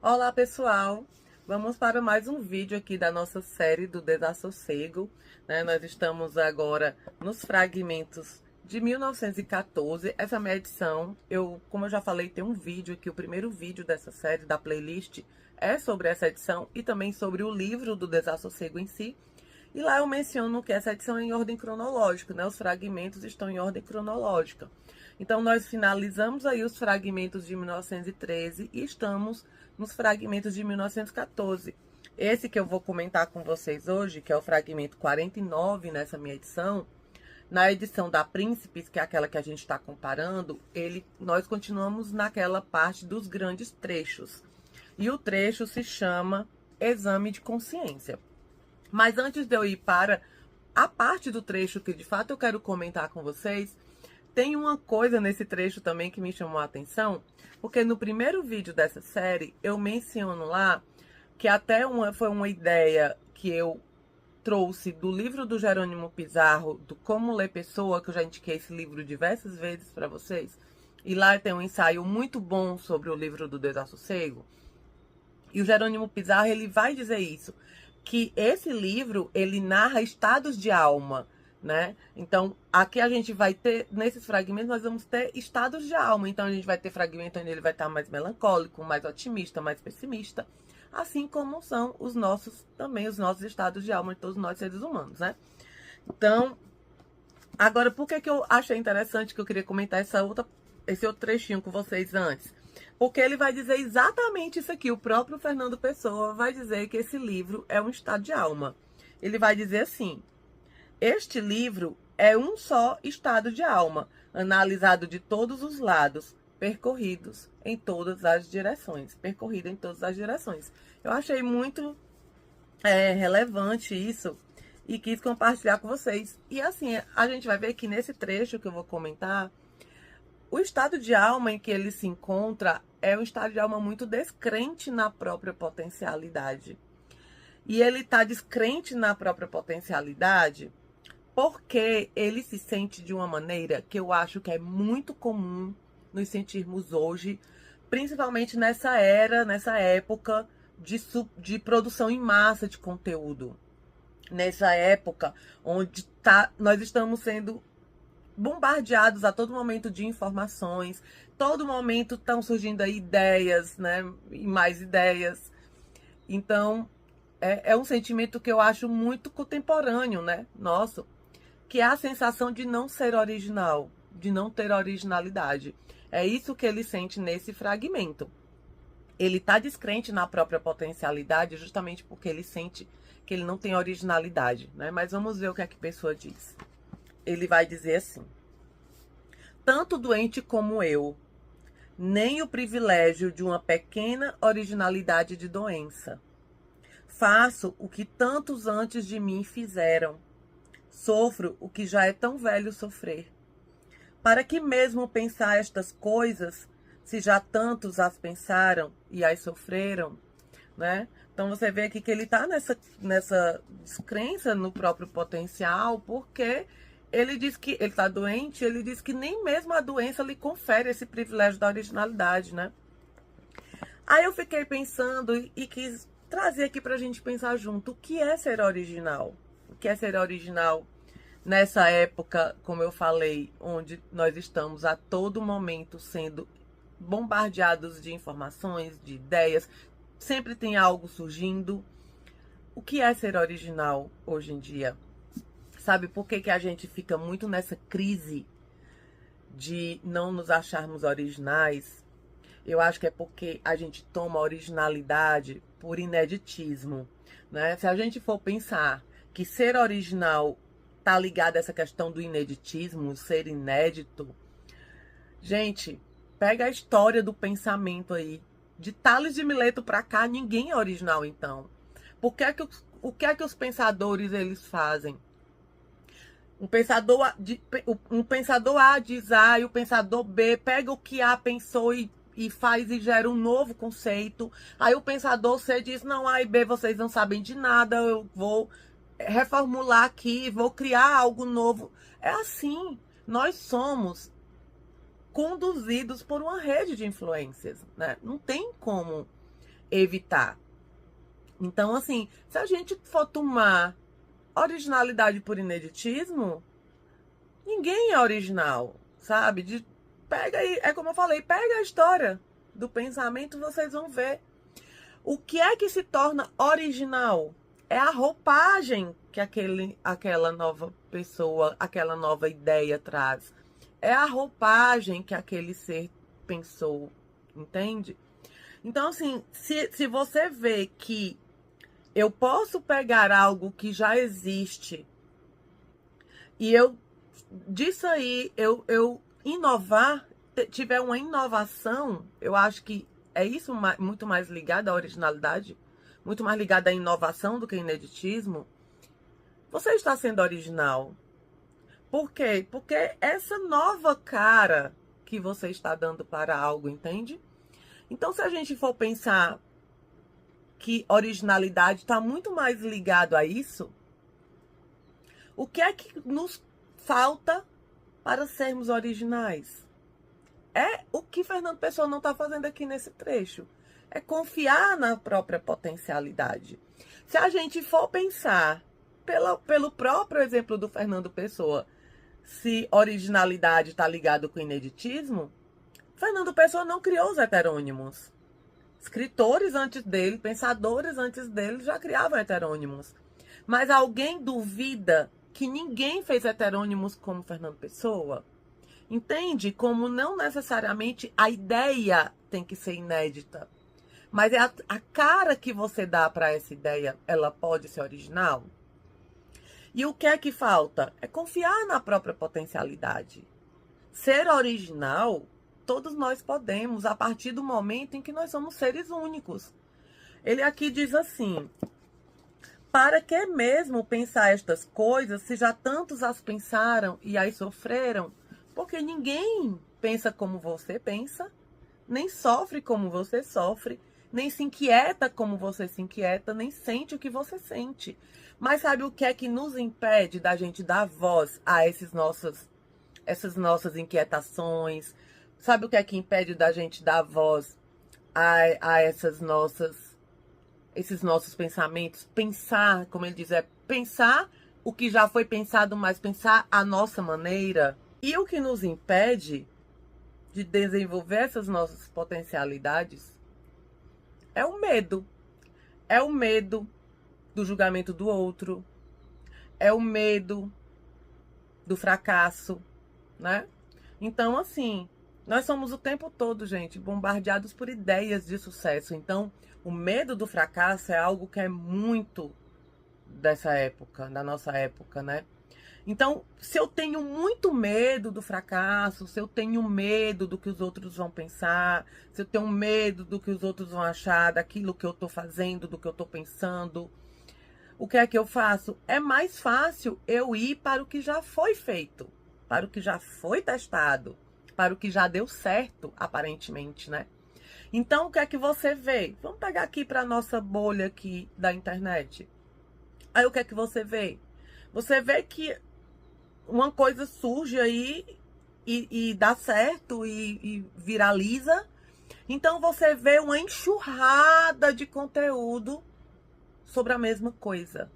Olá pessoal, vamos para mais um vídeo aqui da nossa série do Desassossego, né? Nós estamos agora nos fragmentos de 1914, essa é a minha edição. Como eu já falei, tem um vídeo aqui, o primeiro vídeo dessa série, da playlist, é sobre essa edição e também sobre o livro do Desassossego em si. E lá eu menciono que essa edição é em ordem cronológica, né? Os fragmentos estão em ordem cronológica. Então, nós finalizamos aí os fragmentos de 1913 e estamos nos fragmentos de 1914. Esse que eu vou comentar com vocês hoje, que é o fragmento 49 nessa minha edição, na edição da Príncipes, que é aquela que a gente está comparando, nós continuamos naquela parte dos grandes trechos. E o trecho se chama Exame de Consciência. Mas antes de eu ir para a parte do trecho que de fato eu quero comentar com vocês, tem uma coisa nesse trecho também que me chamou a atenção, porque no primeiro vídeo dessa série eu menciono lá que foi uma ideia que eu trouxe do livro do Jerônimo Pizarro, do Como Ler Pessoa, que eu já indiquei esse livro diversas vezes para vocês. E lá tem um ensaio muito bom sobre o livro do Desassossego. E o Jerônimo Pizarro, ele vai dizer isso, que esse livro, ele narra estados de alma, né? Então, aqui a gente vai ter, nesses fragmentos, nós vamos ter estados de alma. Então, a gente vai ter fragmento onde ele vai estar mais melancólico, mais otimista, mais pessimista, assim como são os nossos estados de alma de todos nós seres humanos, né? Então, agora, por que eu achei interessante que eu queria comentar esse outro trechinho com vocês antes? Porque ele vai dizer exatamente isso aqui. O próprio Fernando Pessoa vai dizer que esse livro é um estado de alma. Ele vai dizer assim: este livro é um só estado de alma, analisado de todos os lados, percorridos em todas as direções. Percorrido em todas as direções. Eu achei muito relevante isso e quis compartilhar com vocês. E assim, a gente vai ver que nesse trecho que eu vou comentar, o estado de alma em que ele se encontra é um estado de alma muito descrente na própria potencialidade. E ele está descrente na própria potencialidade porque ele se sente de uma maneira que eu acho que é muito comum nos sentirmos hoje, principalmente nessa época de produção em massa de conteúdo. Nessa época onde nós estamos sendo bombardeados a todo momento de informações, todo momento estão surgindo aí ideias, né? E mais ideias. Então, é um sentimento que eu acho muito contemporâneo, né? Nosso, que é a sensação de não ser original, de não ter originalidade. É isso que ele sente nesse fragmento. Ele está descrente na própria potencialidade justamente porque ele sente que ele não tem originalidade, né? Mas vamos ver o que a pessoa diz. Ele vai dizer assim: tanto doente como eu, nem o privilégio de uma pequena originalidade de doença. Faço o que tantos antes de mim fizeram. Sofro o que já é tão velho sofrer. Para que mesmo pensar estas coisas, se já tantos as pensaram e as sofreram, né? Então você vê aqui que ele está nessa descrença no próprio potencial, porque ele diz que ele está doente, ele diz que nem mesmo a doença lhe confere esse privilégio da originalidade, né? Aí eu fiquei pensando e quis trazer aqui pra gente pensar junto, o que é ser original? O que é ser original nessa época, como eu falei, onde nós estamos a todo momento sendo bombardeados de informações, de ideias, sempre tem algo surgindo. O que é ser original hoje em dia? Sabe por que a gente fica muito nessa crise de não nos acharmos originais? Eu acho que é porque a gente toma originalidade por ineditismo, né? Se a gente for pensar que ser original tá ligado a essa questão do ineditismo, ser inédito, gente, pega a história do pensamento aí. De Tales de Mileto para cá, ninguém é original, então. O que é que os pensadores eles fazem? Um pensador A diz A e o pensador B pega o que A pensou e faz e gera um novo conceito. Aí o pensador C diz, não, A e B vocês não sabem de nada, eu vou reformular aqui, vou criar algo novo. É assim, nós somos conduzidos por uma rede de influências, né? Não tem como evitar. Então, assim, se a gente for tomar originalidade por ineditismo, ninguém é original, sabe? Pega aí, é como eu falei, pega a história do pensamento, vocês vão ver. O que é que se torna original? É a roupagem que aquela nova pessoa, aquela nova ideia traz. É a roupagem que aquele ser pensou, entende? Então, assim, se você vê que eu posso pegar algo que já existe e disso aí, eu inovar, tiver uma inovação, eu acho que é isso muito mais ligado à originalidade, muito mais ligado à inovação do que ao ineditismo. Você está sendo original. Por quê? Porque essa nova cara que você está dando para algo, entende? Então, se a gente for pensar que originalidade está muito mais ligado a isso, o que é que nos falta para sermos originais? É o que Fernando Pessoa não está fazendo aqui nesse trecho. É confiar na própria potencialidade. Se a gente for pensar pelo próprio exemplo do Fernando Pessoa, se originalidade está ligado com ineditismo, Fernando Pessoa não criou os heterônimos. Escritores antes dele, pensadores antes dele já criavam heterônimos. Mas alguém duvida que ninguém fez heterônimos como Fernando Pessoa? Entende? Como não necessariamente a ideia tem que ser inédita, mas é a cara que você dá para essa ideia, ela pode ser original? E o que é que falta? É confiar na própria potencialidade. Ser original, todos nós podemos, a partir do momento em que nós somos seres únicos. Ele aqui diz assim: para que mesmo pensar estas coisas, se já tantos as pensaram e as sofreram? Porque ninguém pensa como você pensa, nem sofre como você sofre, nem se inquieta como você se inquieta, nem sente o que você sente. Mas sabe o que é que nos impede da gente dar voz a essas nossas inquietações? Sabe o que é que impede da gente dar voz a esses nossos pensamentos? Pensar, como ele diz, é pensar o que já foi pensado, mas pensar a nossa maneira. E o que nos impede de desenvolver essas nossas potencialidades é o medo. É o medo do julgamento do outro, é o medo do fracasso, né? Então, assim, nós somos o tempo todo, gente, bombardeados por ideias de sucesso. Então, o medo do fracasso é algo que é muito dessa época, da nossa época, né? Então, se eu tenho muito medo do fracasso, se eu tenho medo do que os outros vão pensar, se eu tenho medo do que os outros vão achar, daquilo que eu tô fazendo, do que eu tô pensando, o que é que eu faço? É mais fácil eu ir para o que já foi feito, para o que já foi testado, para o que já deu certo, aparentemente, né? Então, o que é que você vê? Vamos pegar aqui para a nossa bolha aqui da internet. Aí, o que é que você vê? Você vê que uma coisa surge aí e dá certo e viraliza. Então, você vê uma enxurrada de conteúdo sobre a mesma coisa.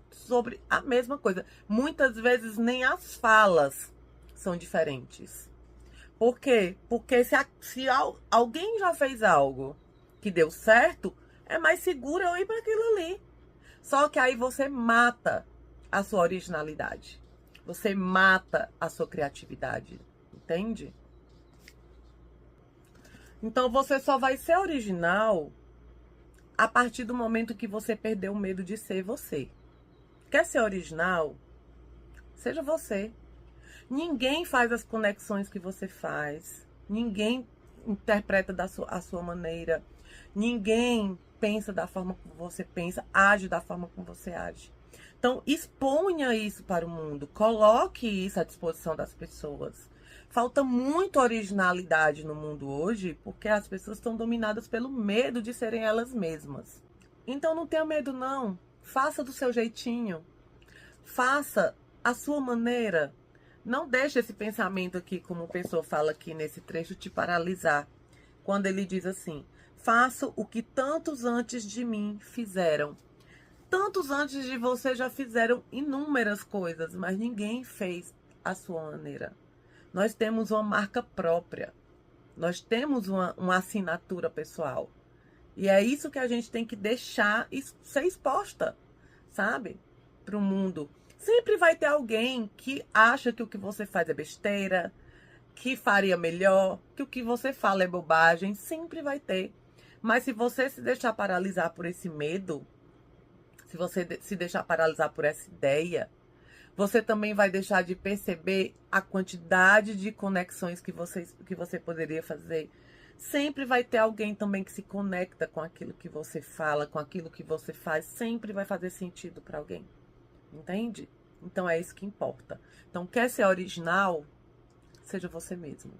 Sobre a mesma coisa. Muitas vezes nem as falas são diferentes. Por quê? Porque se alguém já fez algo que deu certo, é mais seguro eu ir para aquilo ali. Só que aí você mata a sua originalidade. Você mata a sua criatividade. Entende? Então você só vai ser original a partir do momento que você perdeu o medo de ser você. Quer ser original? Seja você. Ninguém faz as conexões que você faz. Ninguém interpreta a sua maneira. Ninguém pensa da forma como você pensa, age da forma como você age. Então, exponha isso para o mundo. Coloque isso à disposição das pessoas. Falta muita originalidade no mundo hoje, porque as pessoas estão dominadas pelo medo de serem elas mesmas. Então, não tenha medo, não. Faça do seu jeitinho. Faça a sua maneira. Não deixe esse pensamento aqui, como a pessoa fala aqui nesse trecho, te paralisar. Quando ele diz assim: Faço o que tantos antes de mim fizeram. Tantos antes de você já fizeram inúmeras coisas, mas ninguém fez a sua maneira. Nós temos uma marca própria. Nós temos uma assinatura pessoal. E é isso que a gente tem que deixar ser exposta, sabe? Para o mundo. Sempre vai ter alguém que acha que o que você faz é besteira, que faria melhor, que o que você fala é bobagem. Sempre vai ter. Mas se você se deixar paralisar por esse medo, se você se deixar paralisar por essa ideia, você também vai deixar de perceber a quantidade de conexões que você poderia fazer. Sempre vai ter alguém também que se conecta com aquilo que você fala, com aquilo que você faz. Sempre vai fazer sentido para alguém. Entende? Então é isso que importa. Então, quer ser original? Seja você mesmo.